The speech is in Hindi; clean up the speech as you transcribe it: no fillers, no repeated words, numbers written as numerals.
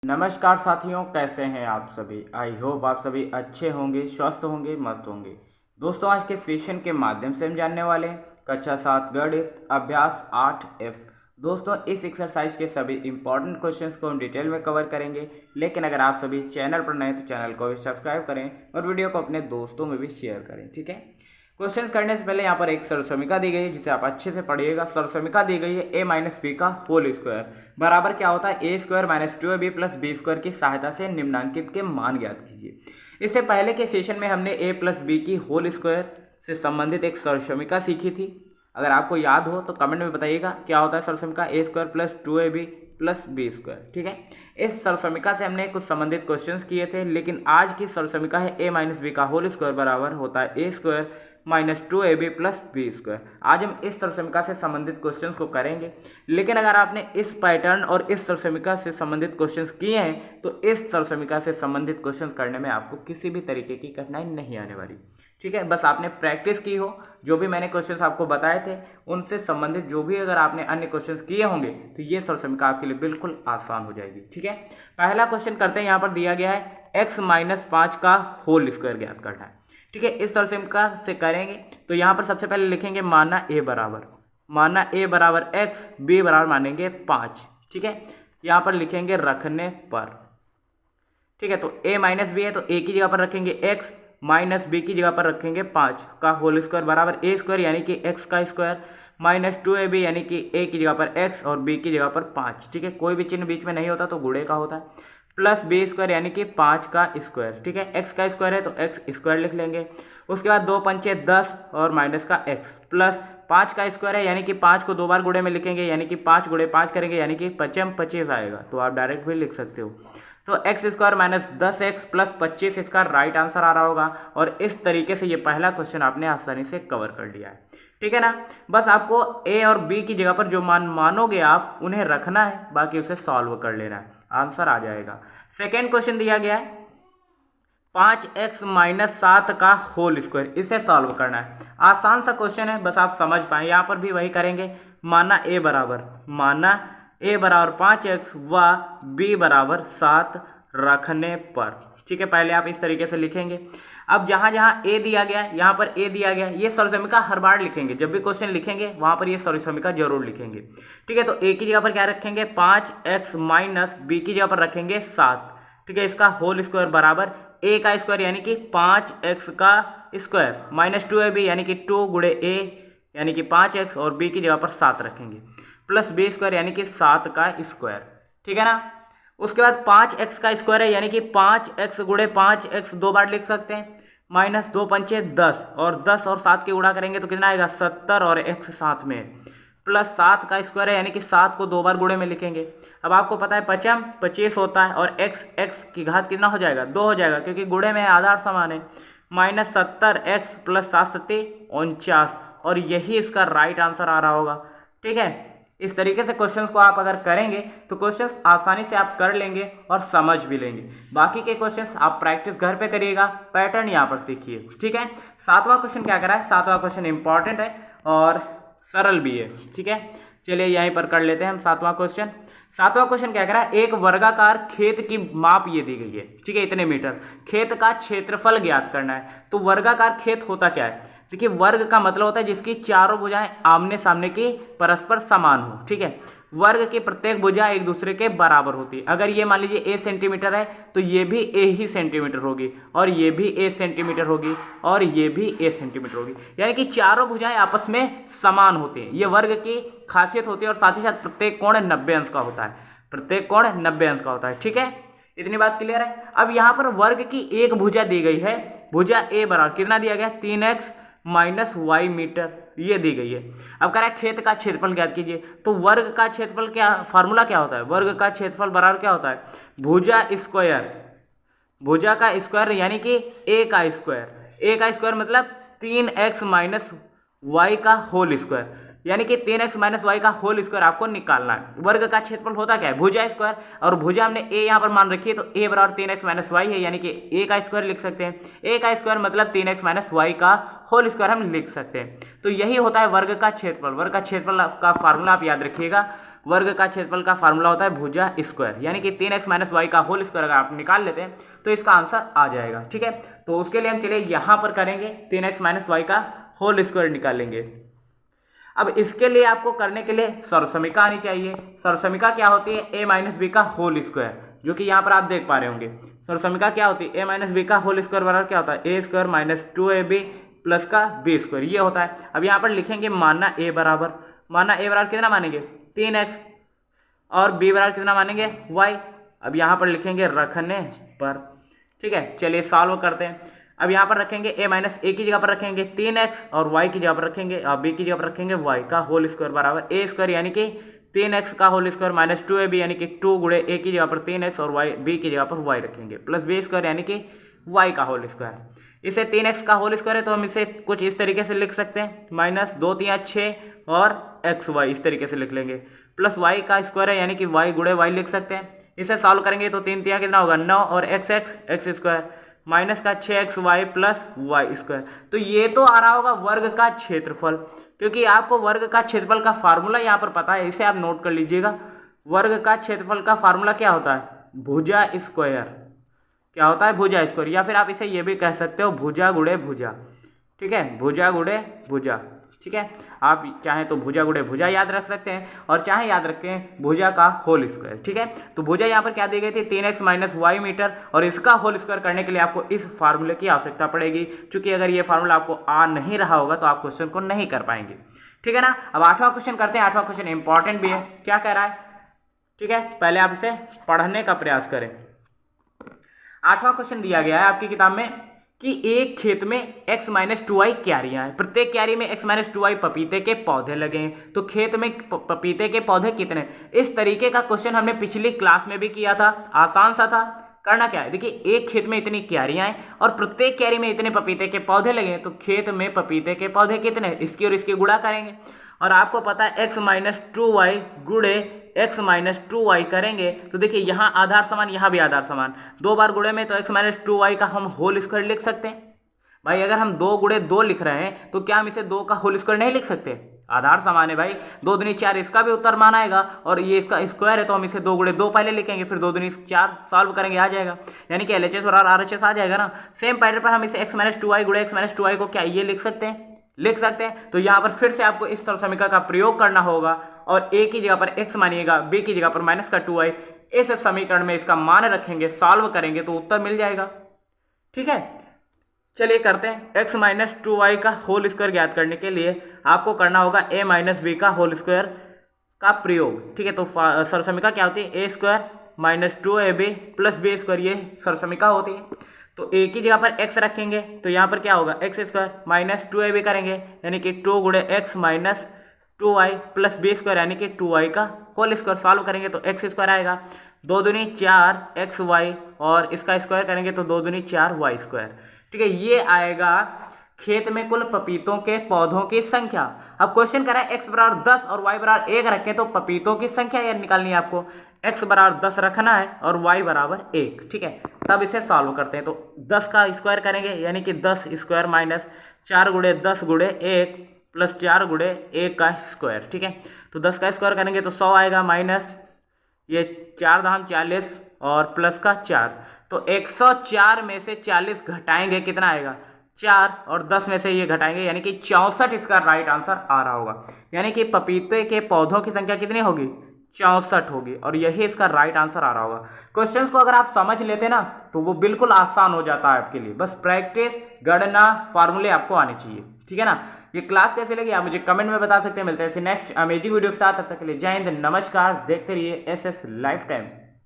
नमस्कार साथियों, कैसे हैं आप सभी। आई होप आप सभी अच्छे होंगे, स्वस्थ होंगे, मस्त होंगे। दोस्तों, आज के सेशन के माध्यम से हम जानने वाले हैं कक्षा 7 गणित अभ्यास 8F। दोस्तों, इस एक्सरसाइज के सभी इंपॉर्टेंट क्वेश्चंस को हम डिटेल में कवर करेंगे। लेकिन अगर आप सभी चैनल पर नए तो चैनल को भी सब्सक्राइब करें और वीडियो को अपने दोस्तों में भी शेयर करें, ठीक है। क्वेश्चन करने से पहले यहाँ पर एक सरसमीका दी गई है जिसे आप अच्छे से पढ़िएगा। सरसमीका दी गई है a माइनस बी का होल स्क्वायर बराबर क्या होता है A square minus 2ab plus B square की सहायता से निम्नांकित के मान ज्ञात कीजिए। इससे पहले के सेशन में हमने a प्लस बी की होल स्क्वायर से संबंधित एक सरसमीका सीखी थी। अगर आपको याद हो तो कमेंट में बताइएगा क्या होता है सरसमीका A square plus 2ab plus B square, ठीक है। इस सरसमीका से हमने कुछ संबंधित क्वेश्चंस किए थे, लेकिन आज की सरसमीका है a माइनस बी का होल स्क्वायर बराबर होता है A square minus 2ab plus B square. आज हम इस सरसमीका से संबंधित क्वेश्चंस को करेंगे। लेकिन अगर आपने इस पैटर्न और इस सरसमीका से संबंधित क्वेश्चंस किए हैं तो इस सरसमीका से संबंधित क्वेश्चंस करने में आपको किसी भी तरीके की कठिनाई नहीं आने वाली, ठीक है। बस आपने प्रैक्टिस की हो, जो भी मैंने क्वेश्चंस आपको बताए थे उनसे संबंधित जो भी अगर आपने अन्य क्वेश्चंस किए होंगे तो ये सरसमीका आपके लिए बिल्कुल आसान हो जाएगी, ठीक है। पहला क्वेश्चन करते हैं। यहाँ पर दिया गया है x माइनस 5 का होल स्क्वायर ज्ञात करना है, ठीक है। इस सरसमीका से करेंगे तो यहाँ पर सबसे पहले लिखेंगे माना a बराबर x, b बराबर मानेंगे 5, ठीक है। यहाँ पर लिखेंगे रखने पर, ठीक है। तो a माइनस बी है तो a की जगह पर रखेंगे x माइनस बी की जगह पर रखेंगे 5 का होल स्क्वायर बराबर a स्क्वायर यानी कि x का स्क्वायर माइनस 2ab यानी कि a की जगह पर x और b की जगह पर 5, ठीक है। कोई भी चिन्ह बीच में नहीं होता तो गुणे का होता है, प्लस बी स्क्वायर यानी कि 5 का स्क्वायर, ठीक है। x का स्क्वायर है तो x स्क्वायर लिख लेंगे। उसके बाद 2 पंचे 10 और माइनस का x प्लस 5 का स्क्वायर है यानी कि 5 को 2 बार गुणे में लिखेंगे यानी कि 5 गुणे 5 करेंगे यानी कि 5 25 आएगा, तो आप डायरेक्ट भी लिख सकते हो। तो x square minus 10x plus 25 इसका राइट आंसर आ रहा होगा। और इस तरीके से ये पहला क्वेश्चन आपने आसानी से कवर कर लिया है, ठीक है ना। बस आपको a और b की जगह पर जो मान मानोगे आप उन्हें रखना है, बाकी उसे सॉल्व कर लेना है, आंसर आ जाएगा। सेकेंड क्वेश्चन दिया गया है 5x माइनस 7 का होल स्क्वायर, इसे सॉल्व करना है। आसान सा क्वेश्चन है, बस आप समझ पाए। यहाँ पर भी वही करेंगे, माना a बराबर 5x व b बराबर 7 रखने पर, ठीक है। पहले आप इस तरीके से लिखेंगे। अब जहाँ जहाँ a दिया गया है यहाँ पर a दिया गया, ये सरसमीका हर बार लिखेंगे, जब भी क्वेश्चन लिखेंगे वहाँ पर ये सरसमीका जरूर लिखेंगे, ठीक है। तो a की जगह पर क्या रखेंगे 5x माइनस b की जगह पर रखेंगे 7, ठीक है। इसका होल स्क्वायर बराबर a का स्क्वायर यानी कि 5x का स्क्वायर माइनस 2ab यानी कि 2 गुणे a यानी कि 5x और b की जगह पर 7 रखेंगे प्लस b स्क्वायर यानी कि 7 का स्क्वायर, ठीक है ना। उसके बाद 5x का स्क्वायर है यानी कि 5x गुणे 5x 2 बार लिख सकते हैं, माइनस 2 पंचे 10 और 10 और 7 के गुणा करेंगे तो कितना आएगा 70 और x साथ में प्लस 7 का स्क्वायर है यानी कि 7 को 2 बार गुणे में लिखेंगे। अब आपको पता है 5 25 होता है और x की घात कितना हो जाएगा 2 हो जाएगा, क्योंकि गुणे में आधार समान है। माइनस 70x प्लस 7 सत्ते 49 और यही इसका राइट आंसर आ रहा होगा, ठीक है। इस तरीके से क्वेश्चंस को आप अगर करेंगे तो क्वेश्चंस आसानी से आप कर लेंगे और समझ भी लेंगे। बाकी के क्वेश्चंस आप प्रैक्टिस घर पे करिएगा, पैटर्न यहाँ पर सीखिए, ठीक है। सातवां क्वेश्चन क्या करा है, सातवां क्वेश्चन इंपॉर्टेंट है और सरल भी है, ठीक है। चलिए यहीं पर कर लेते हैं हम सातवां क्वेश्चन। सातवां क्वेश्चन क्या कह रहा है, एक वर्गाकार खेत की माप ये दी गई है, ठीक है, इतने मीटर। खेत का क्षेत्रफल ज्ञात करना है। तो वर्गाकार खेत होता क्या है, देखिए वर्ग का मतलब होता है जिसकी चारों भुजाएं आमने सामने की परस्पर समान हो, ठीक है। वर्ग की प्रत्येक भुजा एक दूसरे के बराबर होती है। अगर ये मान लीजिए a सेंटीमीटर है तो ये भी a ही सेंटीमीटर होगी और ये भी a सेंटीमीटर होगी और ये भी a सेंटीमीटर होगी, यानी कि चारों भुजाएं आपस में समान होती हैं। ये वर्ग की खासियत होती है और साथ ही साथ प्रत्येक कोण 90 अंश का होता है, प्रत्येक कोण 90 अंश का होता है, ठीक है। इतनी बात क्लियर है। अब यहाँ पर वर्ग की एक भुजा दी गई है, भुजा a बराबर कितना दिया गया 3x माइनस y मीटर, ये दी गई है। अब कह रहा है खेत का क्षेत्रफल ज्ञात कीजिए। तो वर्ग का क्षेत्रफल क्या फार्मूला क्या होता है, वर्ग का क्षेत्रफल बराबर क्या होता है भुजा का स्क्वायर यानी कि a का स्क्वायर मतलब 3x माइनस y का होल स्क्वायर, यानी कि 3x माइनस वाई का होल स्क्वायर आपको निकालना है। वर्ग का क्षेत्रफल होता क्या है भुजा स्क्वायर, और भुजा हमने a यहाँ पर मान रखी है तो a बराबर 3x माइनस वाई है, यानी कि a का स्क्वायर लिख सकते हैं। a का स्क्वायर मतलब 3x माइनस वाई का होल स्क्वायर हम लिख सकते हैं। तो यही होता है वर्ग का क्षेत्रफल। वर्ग का क्षेत्रफल का फार्मूला आप याद रखिएगा, वर्ग का क्षेत्रफल का फार्मूला होता है भुजा स्क्वायर, यानी कि 3x माइनस वाई का होल स्क्वायर अगर आप निकाल लेते हैं तो इसका आंसर आ जाएगा। ठीक है, तो उसके लिए हम चलिए यहाँ पर करेंगे 3x माइनस वाई का होल स्क्वायर निकालेंगे। अब इसके लिए आपको करने के लिए सर्वसमीका आनी चाहिए। सर्वसमीका क्या होती है? a माइनस बी का होल स्क्वायर, जो कि यहाँ पर आप देख पा रहे होंगे। सर्वसमीका क्या होती है? a माइनस बी का होल स्क्वायर बराबर क्या होता है? a square minus 2ab plus का b स्क्वायर, ये होता है। अब यहाँ पर लिखेंगे मानना a बराबर कितना मानेंगे? 3x, और b बराबर कितना मानेंगे? y। अब यहाँ पर लिखेंगे रखने पर। ठीक है, चलिए सॉल्व करते हैं। अब यहाँ पर रखेंगे a माइनस a की जगह पर रखेंगे 3x और y की जगह पर रखेंगे b की जगह पर रखेंगे y का होल स्क्वायर बराबर a स्क्वायर, यानी कि 3x का होल स्क्वायर माइनस 2ab, यानी कि 2 गुणे a की जगह पर 3x और y b की जगह पर y रखेंगे, प्लस b स्क्वायर यानी कि y का होल स्क्वायर। इसे 3x का होल स्क्वायर है तो हम इसे कुछ इस तरीके से लिख सकते हैं, माइनस 2 3 6 और xy इस तरीके से लिख लेंगे, प्लस y का स्क्वायर है यानी कि y गुणे y लिख सकते हैं। इसे सॉल्व करेंगे तो 3 3 कितना होगा? 9 और x स्क्वायर माइनस का 6xy प्लस वाई स्क्वायर। तो ये तो आ रहा होगा वर्ग का क्षेत्रफल, क्योंकि आपको वर्ग का क्षेत्रफल का फार्मूला यहाँ पर पता है, इसे आप नोट कर लीजिएगा। वर्ग का क्षेत्रफल का फार्मूला क्या होता है? भुजा स्क्वायर। क्या होता है? भुजा स्क्वायर, या फिर आप इसे ये भी कह सकते हो भुजा गुणे भुजा। ठीक है, भुजा गुणे भुजा। ठीक है, आप चाहें तो भुजा गुणे भुजा याद रख सकते हैं और चाहे याद रखें भुजा का होल स्क्वायर। ठीक है, तो भुजा यहाँ पर क्या दी गई थी? 3x माइनस वाई मीटर, और इसका होल स्क्वायर करने के लिए आपको इस फार्मूले की आवश्यकता पड़ेगी, क्योंकि अगर ये फार्मूला आपको आ नहीं रहा होगा तो आप क्वेश्चन को नहीं कर पाएंगे। ठीक है ना। अब 8वां क्वेश्चन करते हैं। 8वां क्वेश्चन इंपॉर्टेंट भी है। क्या कह रहा है? ठीक है, पहले आप इसे पढ़ने का प्रयास करें। 8वां क्वेश्चन दिया गया है आपकी किताब में कि एक खेत में x माइनस 2y क्यारियां हैं, प्रत्येक क्यारी में x माइनस 2y पपीते के पौधे लगे हैं, तो खेत में पपीते के पौधे कितने? इस तरीके का क्वेश्चन हमने पिछली क्लास में भी किया था, आसान सा था। करना क्या है? देखिए, एक खेत में इतनी क्यारियां हैं और प्रत्येक क्यारी में इतने पपीते के पौधे लगे हैं, तो खेत में पपीते के पौधे कितने? इसकी और इसकी गुणा करेंगे, और आपको पता है x माइनस 2y गुणे x माइनस 2y करेंगे तो देखिए यहाँ आधार समान, यहाँ भी आधार समान, 2 बार गुणे में तो x माइनस 2y का हम होल स्क्वायर लिख सकते हैं। भाई अगर हम 2 गुणे 2 लिख रहे हैं तो क्या हम इसे 2 का होल स्क्वायर नहीं लिख सकते? आधार समान है भाई, 2 दूनी 4, इसका भी उत्तर मान आएगा, और ये इसका स्क्वायर है तो हम इसे 2 गुणे 2 पहले लिखेंगे, फिर 2 दूनी 4 सॉल्व करेंगे, आ जाएगा, यानी कि LHS और RHS आ जाएगा ना। सेम पैटर्न पर हम इसे x माइनस 2y गुणे x माइनस 2y को क्या ये लिख सकते हैं? तो यहाँ पर फिर से आपको इस सर्वसमीका का प्रयोग करना होगा, और a की जगह पर x मानिएगा, b की जगह पर माइनस का 2y, इस समीकरण में इसका मान रखेंगे, सॉल्व करेंगे तो उत्तर मिल जाएगा। ठीक है, चलिए करते हैं। x माइनस 2y का होल स्क्वायर ज्ञात करने के लिए आपको करना होगा a माइनस बी का होल स्क्वायर का प्रयोग। ठीक है, तो सर्वसमीका क्या होती है? a square minus 2ab plus b square, ये सर्वसमीका होती है। तो a की जगह पर x रखेंगे तो यहाँ पर क्या होगा? x स्क्वायर माइनस 2ab करेंगे, यानी कि 2 गुणे x minus 2y plus b square, यानी कि 2y का होल स्क्वायर। सॉल्व करेंगे तो x स्क्वायर आएगा, 2 दूनी 4 xy, और इसका स्क्वायर करेंगे तो 2 दूनी 4 y स्क्वायर। ठीक है, ये आएगा खेत में कुल पपीतों के पौधों की संख्या। अब क्वेश्चन कर रहा है x बराबर 10 और y बराबर 1 रखें तो पपीतों की संख्या यार निकालनी है आपको। x बराबर 10 रखना है और y बराबर 1। ठीक है, तब इसे सॉल्व करते हैं। तो 10 का स्क्वायर करेंगे, यानी कि 10 स्क्वायर माइनस 4 गुणे 10 गुणे 1 प्लस 4 गुणे 1 का स्क्वायर। ठीक है, तो 10 का स्क्वायर करेंगे तो 100 आएगा, माइनस ये 4 दाम 40 और प्लस का 4, तो 104 में से 40 घटाएंगे, कितना आएगा? 4, और 10 में से ये घटाएंगे, यानी कि 64 इसका राइट आंसर आ रहा होगा। यानी कि पपीते के पौधों की संख्या कितनी होगी? 64 होगी, और यही इसका राइट आंसर आ रहा होगा। क्वेश्चंस को अगर आप समझ लेते ना तो वो बिल्कुल आसान हो जाता है आपके लिए। बस प्रैक्टिस, गणना, फार्मूले आपको आने चाहिए। ठीक है ना। ये क्लास कैसे लगी आप मुझे कमेंट में बता सकते हैं। मिलते हैं नेक्स्ट अमेजिंग वीडियो के साथ, तब तक के लिए जय हिंद, नमस्कार। देखते रहिए SS लाइफ टाइम।